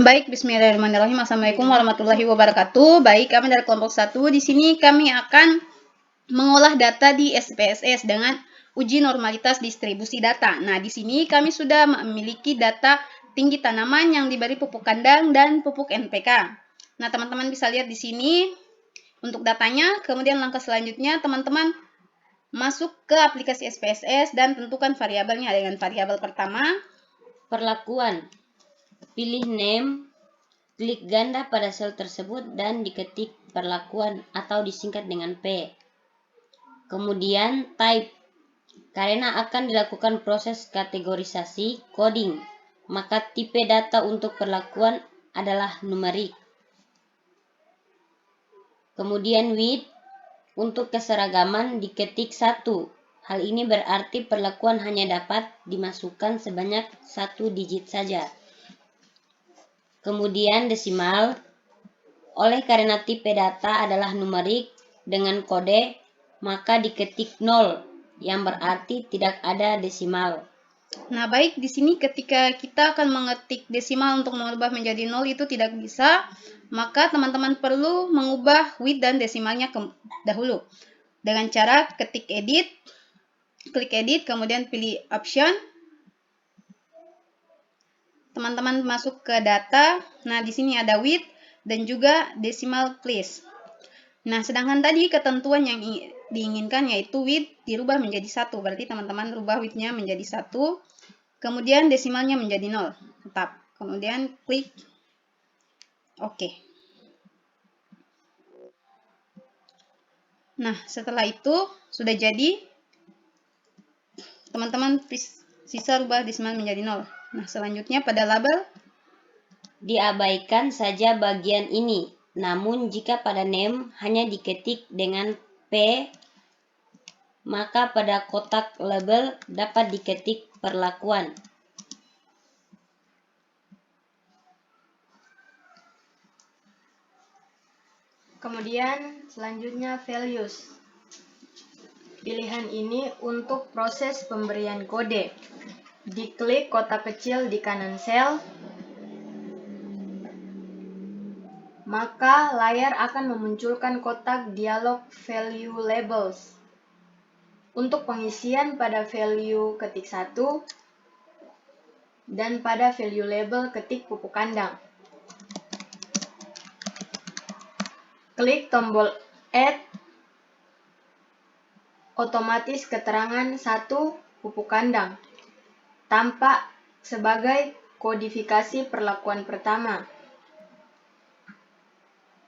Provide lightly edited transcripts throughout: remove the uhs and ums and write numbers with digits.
Baik, bismillahirrahmanirrahim. Assalamualaikum warahmatullahi wabarakatuh. Baik, kami dari kelompok 1. Di sini kami akan mengolah data di SPSS dengan uji normalitas distribusi data. Nah, di sini kami sudah memiliki data tinggi tanaman yang diberi pupuk kandang dan pupuk NPK. Nah, teman-teman bisa lihat di sini untuk datanya. Kemudian langkah selanjutnya, teman-teman masuk ke aplikasi SPSS dan tentukan variabelnya dengan variabel pertama, perlakuan. Pilih name, klik ganda pada sel tersebut dan diketik perlakuan atau disingkat dengan P. Kemudian type, karena akan dilakukan proses kategorisasi coding, maka tipe data untuk perlakuan adalah numerik. Kemudian width, untuk keseragaman diketik 1. Hal ini berarti perlakuan hanya dapat dimasukkan sebanyak 1 digit saja. Kemudian desimal, oleh karena tipe data adalah numerik dengan kode, maka diketik 0, yang berarti tidak ada desimal. Nah, baik, di sini ketika kita akan mengetik desimal untuk mengubah menjadi 0 itu tidak bisa, maka teman-teman perlu mengubah width dan desimalnya dahulu. Dengan cara ketik edit, klik edit, kemudian pilih option. Teman-teman masuk ke data. Nah, di sini ada width dan juga decimal place. Nah, sedangkan tadi ketentuan yang diinginkan yaitu width dirubah menjadi 1. Berarti teman-teman rubah width-nya menjadi 1. Kemudian desimalnya menjadi 0. Tetap. Kemudian klik OK. Nah, setelah itu sudah jadi. Teman-teman sisa rubah desimal menjadi 0. Nah, selanjutnya pada label, diabaikan saja bagian ini. Namun jika pada name hanya diketik dengan P, maka pada kotak label dapat diketik perlakuan. Kemudian selanjutnya values. Pilihan ini untuk proses pemberian kode. Diklik kotak kecil di kanan sel, maka layar akan memunculkan kotak dialog value labels. Untuk pengisian pada value ketik 1 dan pada value label ketik pupuk kandang. Klik tombol add, otomatis keterangan 1 pupuk kandang tampak sebagai kodifikasi perlakuan pertama.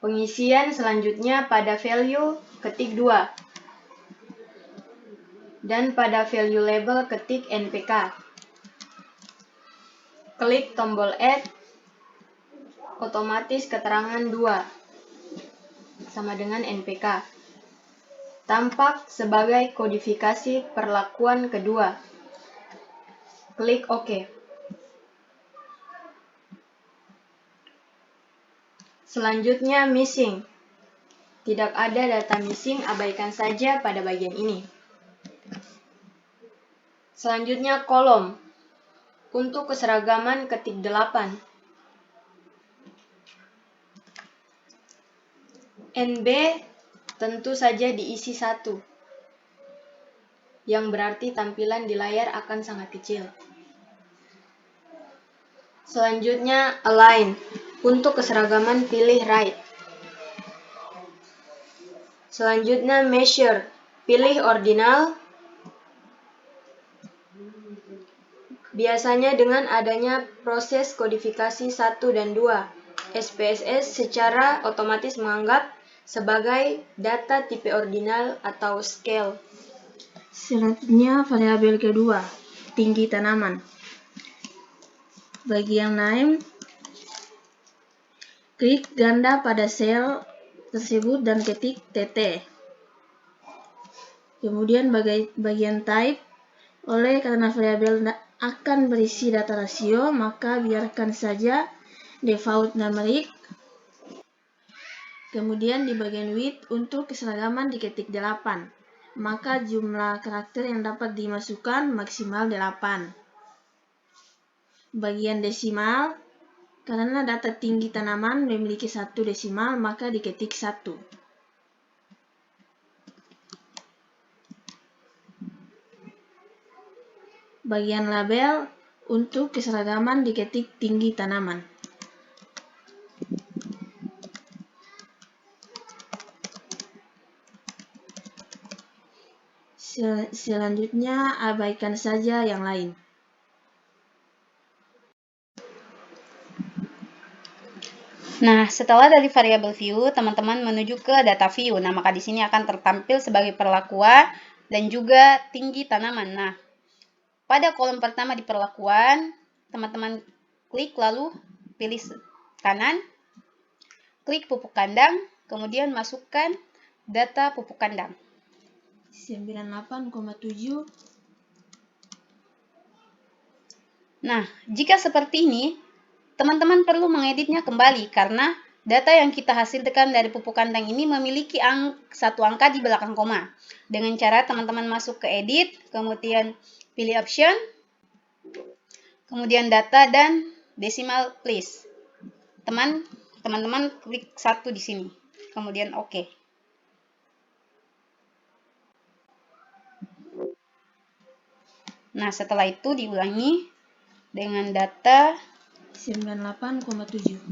Pengisian selanjutnya pada value ketik 2 dan pada value label ketik NPK. Klik tombol add, otomatis keterangan 2 sama dengan NPK tampak sebagai kodifikasi perlakuan kedua. Klik OK. Selanjutnya missing. Tidak ada data missing, abaikan saja pada bagian ini. Selanjutnya kolom. Untuk keseragaman ketik 8. NB tentu saja diisi 1. Yang berarti tampilan di layar akan sangat kecil. Selanjutnya align. Untuk keseragaman pilih right. Selanjutnya measure. Pilih ordinal. Biasanya dengan adanya proses kodifikasi 1 dan 2, SPSS secara otomatis menganggap sebagai data tipe ordinal atau scale. Selanjutnya variabel kedua, tinggi tanaman. Bagi yang name, klik ganda pada sel tersebut dan ketik TT. Kemudian bagian type, oleh karena variabel akan berisi data rasio, maka biarkan saja default numeric. Kemudian di bagian width, untuk keseragaman diketik 8, maka jumlah karakter yang dapat dimasukkan maksimal 8. Bagian desimal, karena data tinggi tanaman memiliki 1 desimal, maka diketik 1. Bagian label, untuk keseragaman diketik tinggi tanaman. Selanjutnya abaikan saja yang lain. Nah, setelah dari variabel view, teman-teman menuju ke data view. Nah, maka di sini akan tertampil sebagai perlakuan dan juga tinggi tanaman. Nah, pada kolom pertama di perlakuan, teman-teman klik lalu pilih kanan, klik pupuk kandang, kemudian masukkan data pupuk kandang. 98,7. Nah, jika seperti ini, teman-teman perlu mengeditnya kembali karena data yang kita hasilkan dari pupuk kandang ini memiliki satu angka di belakang koma. Dengan cara teman-teman masuk ke edit, kemudian pilih option, kemudian data dan decimal place. Teman-teman klik 1 di sini, kemudian oke. Nah, setelah itu diulangi dengan data 98,7.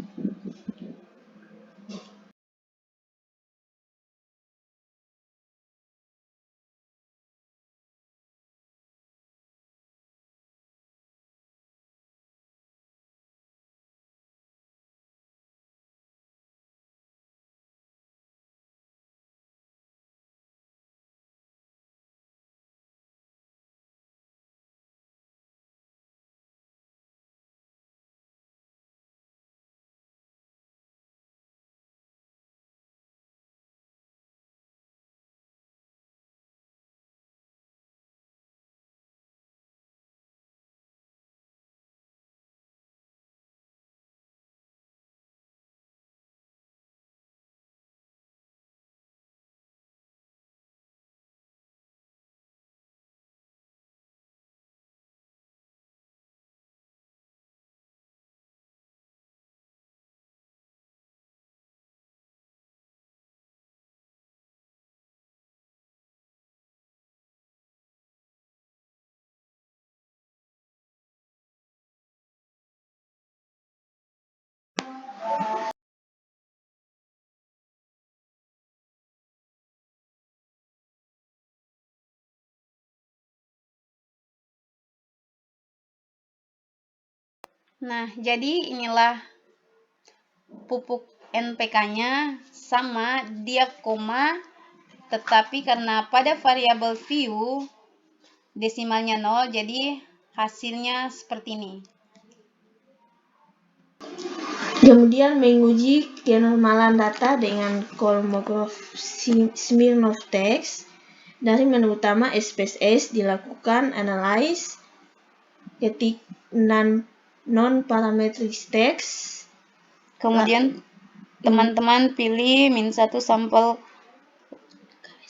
Nah, jadi inilah pupuk NPK-nya sama, dia koma, tetapi karena pada variabel view desimalnya 0, jadi hasilnya seperti ini. Kemudian menguji kenormalan data dengan Kolmogorov-Smirnov test. Dari menu utama SPSS dilakukan analyze, ketik non-parametric text. Kemudian teman-teman pilih -1 sampel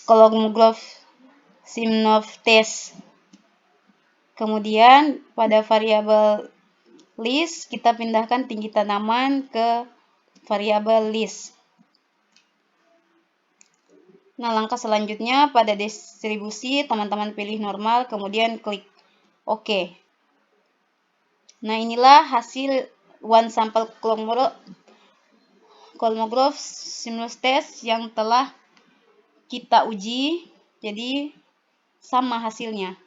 Kolmogorov-Smirnov test. Kemudian pada variabel list kita pindahkan tinggi tanaman ke variabel list. Nah, langkah selanjutnya pada distribusi teman-teman pilih normal, kemudian klik OK. Nah, inilah hasil one sampel Kolmogorov-Smirnov test yang telah kita uji, jadi sama hasilnya.